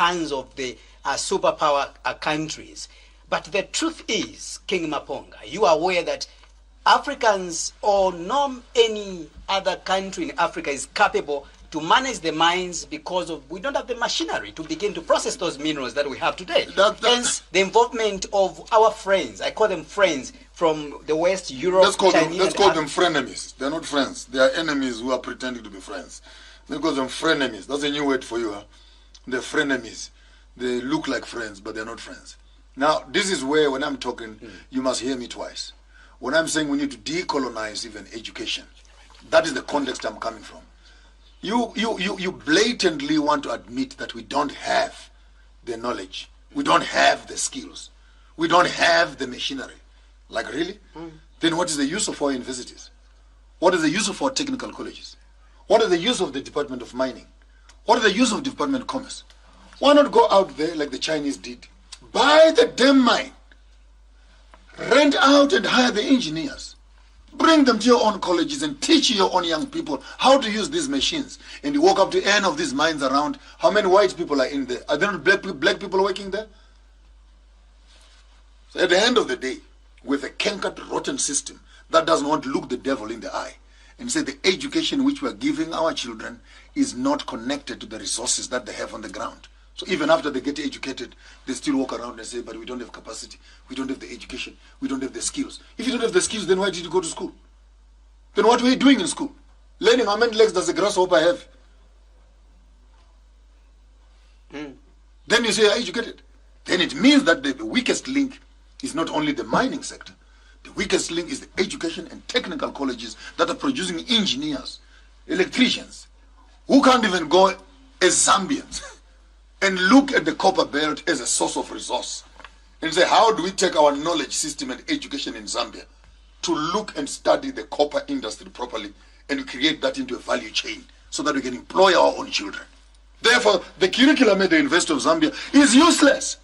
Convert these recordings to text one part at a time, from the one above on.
hands of the superpower countries. But the truth is, King Maponga, you are aware that Africans or no any other country in Africa is capable to manage the mines because we don't have the machinery to begin to process those minerals that we have today. Hence, the involvement of our friends, I call them friends, from the West, Europe, let's call them frenemies. They're not friends. They are enemies who are pretending to be friends. Let's call them frenemies. That's a new word for you. Huh? They're frenemies. They look like friends, but they're not friends. Now, this is where, when I'm talking, you must hear me twice. When I'm saying we need to decolonize even education, that is the context I'm coming from. You blatantly want to admit that we don't have the knowledge. We don't have the skills. We don't have the machinery. Like, really? Then what is the use of our universities? What is the use of our technical colleges? What is the use of the Department of Mining? What is the use of the Department of Commerce? Why not go out there like the Chinese did? Buy the damn mine. Rent out and hire the engineers. Bring them to your own colleges and teach your own young people how to use these machines. And you walk up to any of these mines around, how many white people are in there? Are there not black people working there? So at the end of the day, with a cankered, rotten system that doesn't want to look the devil in the eye and say the education which we are giving our children is not connected to the resources that they have on the ground. So even after they get educated, they still walk around and say, but we don't have capacity, we don't have the education, we don't have the skills. If you don't have the skills, then why did you go to school? Then what were you doing in school? Learning how many legs does a grasshopper have? Then you say you're educated. Then it means that the weakest link is not only the mining sector. The weakest link is the education and technical colleges that are producing engineers, electricians, who can't even go as Zambians and look at the copper belt as a source of resource and say, how do we take our knowledge system and education in Zambia to look and study the copper industry properly and create that into a value chain so that we can employ our own children. Therefore, the curriculum at the University of Zambia is useless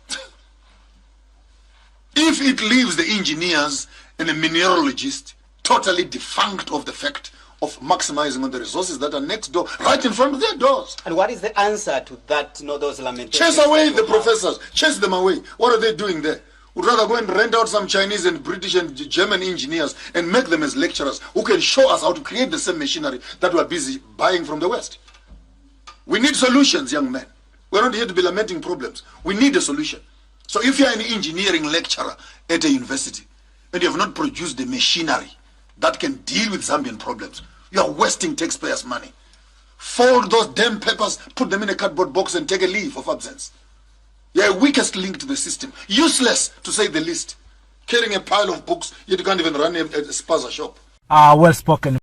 if it leaves the engineers and the mineralogists totally defunct of the fact of maximizing on the resources that are next door, right in front of their doors. And what is the answer to that, those lamentations? Chase away the professors. Chase them away. What are they doing there? Would rather go and rent out some Chinese and British and German engineers and make them as lecturers who can show us how to create the same machinery that we're busy buying from the West. We need solutions, young men. We're not here to be lamenting problems. We need a solution. So if you're an engineering lecturer at a university and you have not produced the machinery that can deal with Zambian problems, you are wasting taxpayers' money. Fold those damn papers, put them in a cardboard box and take a leave of absence. You're a weakest link to the system. Useless, to say the least. Carrying a pile of books, yet you can't even run a spaza shop. Well spoken.